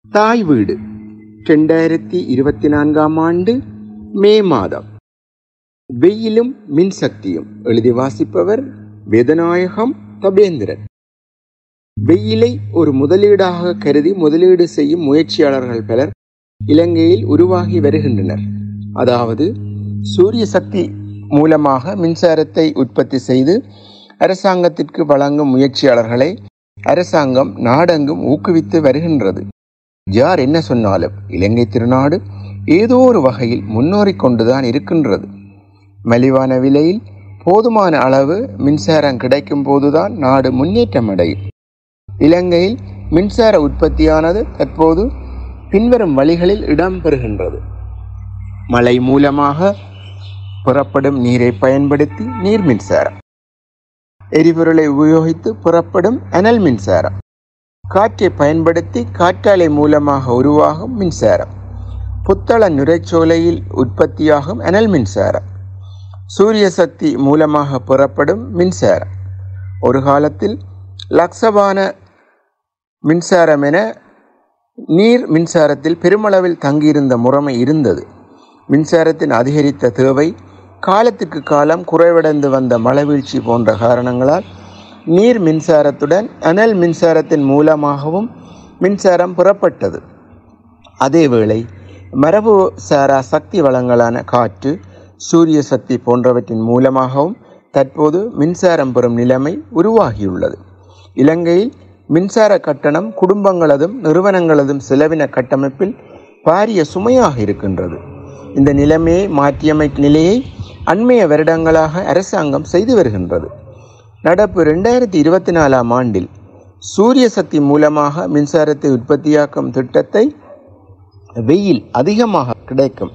தாய் வீடு 2024 ஆண்டு மே மாதம். வெயிலும் மின்சக்தியும். எழுதி வாசிப்பவர் வேதநாயகம் தபேந்திரன். வெயிலை ஒரு முதலீடாக கருதி முதலீடு செய்யும் முயற்சியாளர்கள் பலர் இலங்கையில் உருவாகி வருகின்றனர். அதாவது சூரிய சக்தி மூலமாக மின்சாரத்தை உற்பத்தி செய்து அரசாங்கத்திற்கு வழங்கும் முயற்சியாளர்களை அரசாங்கம் நாடெங்கும் ஊக்குவித்து வருகின்றது. யார் என்ன சொன்னாலும் இலங்கை திருநாடு ஏதோ ஒரு வகையில் முன்னேறி கொண்டுதான் இருக்கின்றது. மலிவான விலையில் போதுமான அளவு மின்சாரம் கிடைக்கும் போதுதான் நாடு முன்னேற்றம் அடையும். இலங்கையில் மின்சார உற்பத்தியானது தற்போது பின்வரும் வழிகளில் இடம்பெறுகின்றது. மழை மூலமாக புறப்படும் நீரை பயன்படுத்தி நீர் மின்சாரம், எரிபொருளை உபயோகித்து புறப்படும் அனல் மின்சாரம், காற்றை பயன்படுத்தி காற்றாலை மூலமாக உருவாகும் மின்சாரம், புத்தள நுரைச்சோலையில் உற்பத்தியாகும் அனல் மின்சாரம், சூரிய சக்தி மூலமாக புறப்படும் மின்சாரம். ஒரு காலத்தில் லக்சபான மின்சாரம் என நீர் மின்சாரத்தில் பெருமளவில் தங்கியிருந்த முறைமை இருந்தது. மின்சாரத்தின் அதிகரித்த தேவை, காலத்திற்கு காலம் குறைவடைந்து வந்த மழைவீழ்ச்சி போன்ற காரணங்களால் நீர் மின்சாரத்துடன் அனல் மின்சாரத்தின் மூலமாகவும் மின்சாரம் புறப்பட்டது. அதேவேளை மரபு சாரா சக்தி வளங்களான காற்று, சூரிய சக்தி போன்றவற்றின் மூலமாகவும் தற்போது மின்சாரம் பெறும் நிலைமை உருவாகியுள்ளது. இலங்கையில் மின்சார கட்டணம் குடும்பங்களதும் நிறுவனங்களதும் செலவின கட்டமைப்பில் பாரிய சுமையாக இருக்கின்றது. இந்த நிலைமையை மாற்றியமைக்கும் நிலையை அண்மைய வருடங்களாக அரசாங்கம் செய்து வருகின்றது. நடப்பு 2024 ஆண்டில் சூரிய சக்தி மூலமாக மின்சாரத்தை உற்பத்தியாக்கும் திட்டத்தை வெயில் அதிகமாக கிடைக்கும்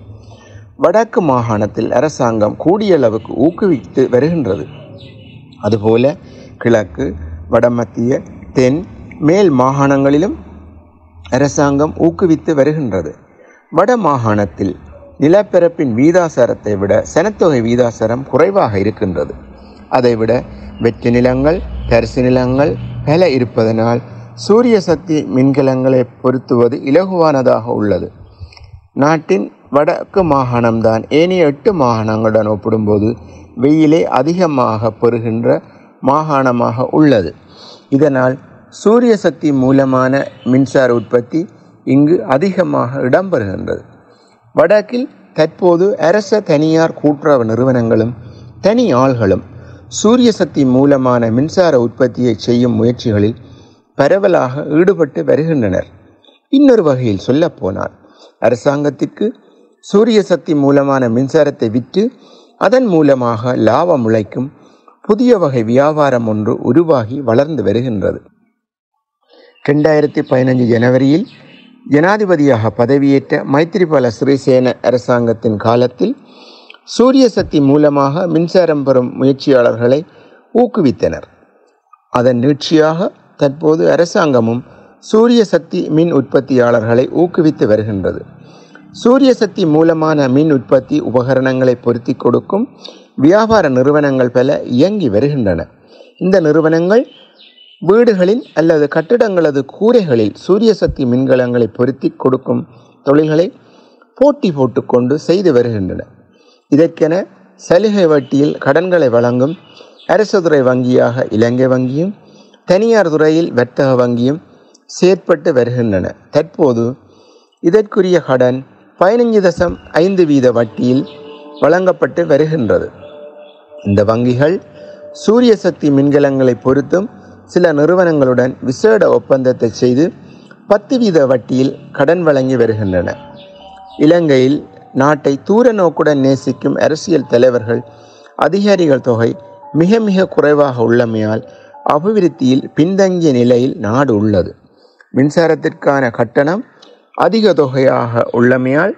வடக்கு மாகாணத்தில் அரசாங்கம் கூடிய அளவுக்கு ஊக்குவித்து வருகின்றது. அதுபோல கிழக்கு, வடமத்திய, தென், மேல் மாகாணங்களிலும் அரசாங்கம் ஊக்குவித்து வருகின்றது. வட மாகாணத்தில் நிலப்பரப்பின் வீதாசாரத்தை விட சனத்தொகை வீதாசாரம் குறைவாக இருக்கின்றது. அதைவிட வெற்றி நிலங்கள், தரிசு நிலங்கள் பல இருப்பதனால் சூரிய சக்தி மின்கலங்களை பொருத்துவது இலகுவானதாக உள்ளது. நாட்டின் வடக்கு மாகாணம்தான் ஏனைய 8 மாகாணங்களுடன் ஒப்பிடும்போது வெயிலே அதிகமாக பெறுகின்ற மாகாணமாக உள்ளது. இதனால் சூரிய சக்தி மூலமான மின்சார உற்பத்தி இங்கு அதிகமாக இடம்பெறுகின்றது. வடக்கில் தற்போது அரச தனியார் கூட்டுறவு நிறுவனங்களும் தனி ஆள்களும் சூரிய சக்தி மூலமான மின்சார உற்பத்தியை செய்யும் முயற்சிகளில் பரவலாக ஈடுபட்டு வருகின்றனர். இன்னொரு வகையில் சொல்லப்போனால் அரசாங்கத்திற்கு சூரிய சக்தி மூலமான மின்சாரத்தை விற்று அதன் மூலமாக லாபம் உழைக்கும் புதிய வகை வியாபாரம் ஒன்று உருவாகி வளர்ந்து வருகின்றது. 2015 ஜனவரியில் ஜனாதிபதியாக பதவியேற்ற மைத்திரிபால சிறிசேன அரசாங்கத்தின் காலத்தில் சூரிய சக்தி மூலமாக மின்சாரம் பெறும் முயற்சியாளர்களை ஊக்குவித்தனர். அதன் நீட்சியாக தற்போது அரசாங்கமும் சூரிய சக்தி மின் உற்பத்தியாளர்களை ஊக்குவித்து வருகின்றது. சூரிய சக்தி மூலமான மின் உற்பத்தி உபகரணங்களை பொருத்தி கொடுக்கும் வியாபார நிறுவனங்கள் பல இயங்கி வருகின்றன. இந்த நிறுவனங்கள் வீடுகளில் அல்லது கட்டிடங்களது கூரைகளில் சூரிய சக்தி மின்கலங்களை பொருத்தி கொடுக்கும் தொழில்களை போட்டி போட்டுக்கொண்டு செய்து வருகின்றன. இதற்கென சலுகை வட்டியில் கடன்களை வழங்கும் அரசு துறை வங்கியாக இலங்கை வங்கியும் தனியார் துறையில் வர்த்தக வங்கியும் செயற்பட்டு வருகின்றன. தற்போது இதற்குரிய கடன் 15.5% வட்டியில் வழங்கப்பட்டு வருகின்றது. இந்த வங்கிகள் சூரிய சக்தி மின்கலங்களை பொருத்தும் சில நிறுவனங்களுடன் விசேட ஒப்பந்தத்தை செய்து 10% வட்டியில் கடன் வழங்கி வருகின்றன. இலங்கையில் நாட்டை தூர நோக்குடன் நேசிக்கும் அரசியல் தலைவர்கள், அதிகாரிகள் தொகை மிக மிக குறைவாக உள்ளமையால் அபிவிருத்தியில் பின்தங்கிய நிலையில் நாடு உள்ளது. மின்சாரத்திற்கான கட்டணம் அதிக தொகையாக உள்ளமையால்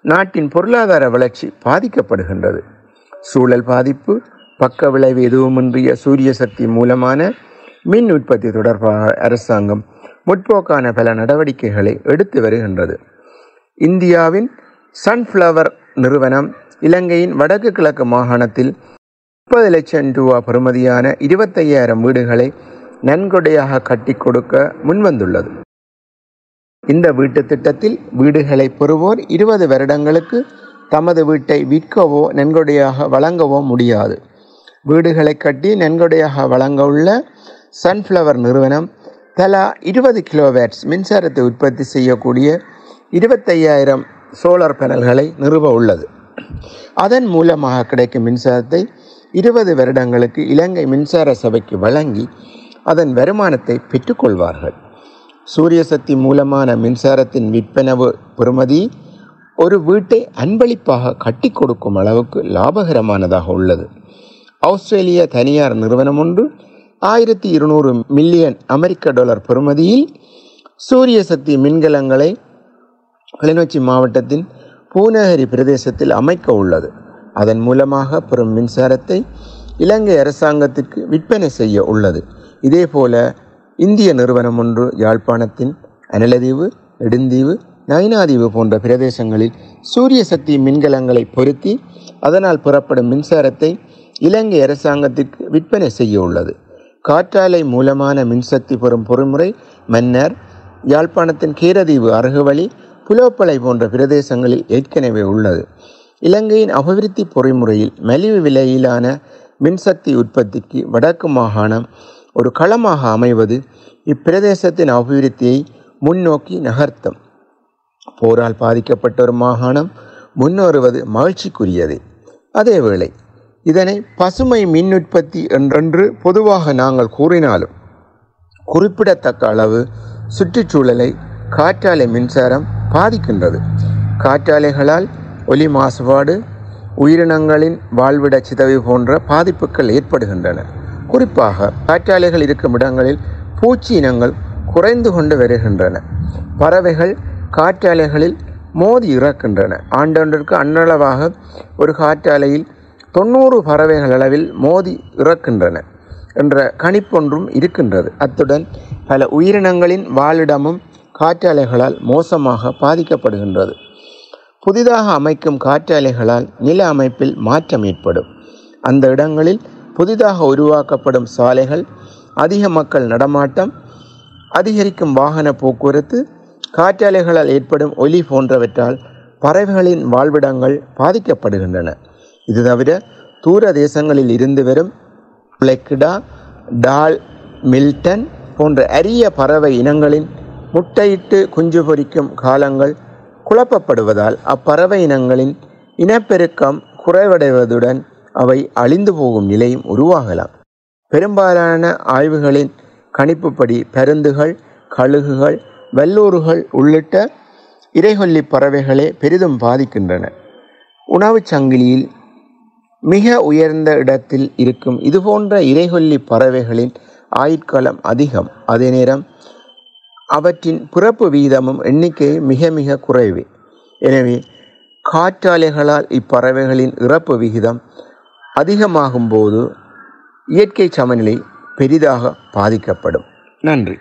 நாட்டின் பொருளாதார வளர்ச்சி பாதிக்கப்படுகின்றது. சூழல் பாதிப்பு, பக்க விளைவு எதுவுமின்றிய சூரிய சக்தி மூலமான மின் உற்பத்தி தொடர்பாக அரசாங்கம் முற்போக்கான பல நடவடிக்கைகளை எடுத்து வருகின்றது. இந்தியாவின் சன்ஃப்ளவர் நிறுவனம் இலங்கையின் வடக்கு கிழக்கு மாகாணத்தில் 30 லட்சம் ரூபா பெறுமதியான 25,000 வீடுகளை நன்கொடையாக கட்டி கொடுக்க முன்வந்துள்ளது. இந்த வீட்டு திட்டத்தில் வீடுகளை பெறுவோர் 20 வருடங்களுக்கு தமது வீட்டை விற்கவோ நன்கொடையாக வழங்கவோ முடியாது. வீடுகளை கட்டி நன்கொடையாக வழங்க உள்ள சன்ஃப்ளவர் நிறுவனம் தலா 20 கிலோவாட்ஸ் மின்சாரத்தை உற்பத்தி செய்யக்கூடிய 25,000 சோலார் பேனல்களை நிறுவ உள்ளது. அதன் மூலமாக கிடைக்கும் மின்சாரத்தை 20 வருடங்களுக்கு இலங்கை மின்சார சபைக்கு வழங்கி அதன் வருமானத்தை பெற்றுக்கொள்வார்கள். சூரிய சக்தி மூலமான மின்சாரத்தின் விற்பனவு பெறுமதி ஒரு வீட்டை அன்பளிப்பாக கட்டி கொடுக்கும் அளவுக்கு லாபகரமானதாக உள்ளது. ஆஸ்திரேலிய தனியார் நிறுவனம் ஒன்று 1200 மில்லியன் அமெரிக்க டாலர் பெறுமதியில் சூரிய சக்தி மின்கலங்களை கிளிநொச்சி மாவட்டத்தின் பூநகரி பிரதேசத்தில் அமைக்க உள்ளது. அதன் மூலமாக பெறும் மின்சாரத்தை இலங்கை அரசாங்கத்திற்கு விற்பனை செய்ய உள்ளது. இதேபோல இந்திய நிறுவனம் ஒன்று யாழ்ப்பாணத்தின் அனலதீவு, நெடுந்தீவு, நயினாதீவு போன்ற பிரதேசங்களில் சூரிய சக்தி மின்கலங்களை பொருத்தி அதனால் பெறப்படும் மின்சாரத்தை இலங்கை அரசாங்கத்திற்கு விற்பனை செய்ய உள்ளது. காற்றாலை மூலமான மின்சக்தி பெறும் பொறிமுறை மன்னார், யாழ்ப்பாணத்தின் கீரதீவு, அருகுவழி, புலோப்பளை போன்ற பிரதேசங்களில் ஏற்கனவே உள்ளது. இலங்கையின் அபிவிருத்தி பொறிமுறையில் மலிவு விலையிலான மின்சக்தி உற்பத்திக்கு வடக்கு மாகாணம் ஒரு களமாக அமைவது இப்பிரதேசத்தின் அபிவிருத்தியை முன்னோக்கி நகர்த்தும். போரால் பாதிக்கப்பட்ட ஒரு மாகாணம் முன்னேறுவது மகிழ்ச்சிக்குரியது. அதேவேளை இதனை பசுமை மின் உற்பத்தி என்று பொதுவாக நாங்கள் கூறினாலும் குறிப்பிடத்தக்க அளவு சுற்றுச்சூழலை காற்றாலை மின்சாரம் பாதிக்கின்றது. காற்றாலைகளால் ஒலி மாசுபாடு, உயிரினங்களின் வாழ்விட சிதைவு போன்ற பாதிப்புகள் ஏற்படுகின்றன. குறிப்பாக காற்றாலைகள் இருக்கும் இடங்களில் பூச்சி இனங்கள் குறைந்து கொண்டு வருகின்றன. பறவைகள் காற்றாலைகளில் மோதி இறக்கின்றன. ஆண்டொன்றிற்கு அன்னளவாக ஒரு காற்றாலையில் 90 பறவைகள் அளவில் மோதி இறக்கின்றன என்ற கணிப்பொன்றும் இருக்கின்றது. அத்துடன் பல உயிரினங்களின் வாழிடமும் காற்றாலைகளால் மோசமாக பாதிக்கப்படுகின்றது. புதிதாக அமைக்கும் காற்றாலைகளால் நில அமைப்பில் மாற்றம் ஏற்படும். அந்த இடங்களில் புதிதாக உருவாக்கப்படும் சாலைகள், அதிக மக்கள் நடமாட்டம், அதிகரிக்கும் வாகன போக்குவரத்து, காற்றாலைகளால் ஏற்படும் ஒலி போன்றவற்றால் பறவைகளின் வாழ்விடங்கள் பாதிக்கப்படுகின்றன. இது தவிர தூர தேசங்களில் இருந்து வரும் பிளெக்கிடா, டால், மில்டன் போன்ற அரிய பறவை இனங்களின் முட்டையிட்டு குஞ்சு பொரிக்கும் காலங்கள் குழப்பப்படுவதால் அப்பறவை இனங்களின் இனப்பெருக்கம் குறைவடைவதுடன் அவை அழிந்து போகும் நிலையும் உருவாகலாம். பெரும்பாலான ஆய்வுகளின் கணிப்புப்படி பருந்துகள், கழுகுகள், வல்லூறுகள் உள்ளிட்ட இரைகொல்லி பறவைகளே பெரிதும் பாதிக்கின்றன. உணவுச் சங்கிலியில் மிக உயர்ந்த இடத்தில் இருக்கும் இதுபோன்ற இரைகொல்லி பறவைகளின் ஆயுட்காலம் அதிகம். அதே நேரம் அவற்றின் பிறப்பு வீதமும் எண்ணிக்கை மிக மிக குறைவே. எனவே காற்றாலைகளால் இப்பறவைகளின் இறப்பு விகிதம் அதிகமாகும் போது இயற்கை சமநிலை பெரிதாக பாதிக்கப்படும். நன்றி.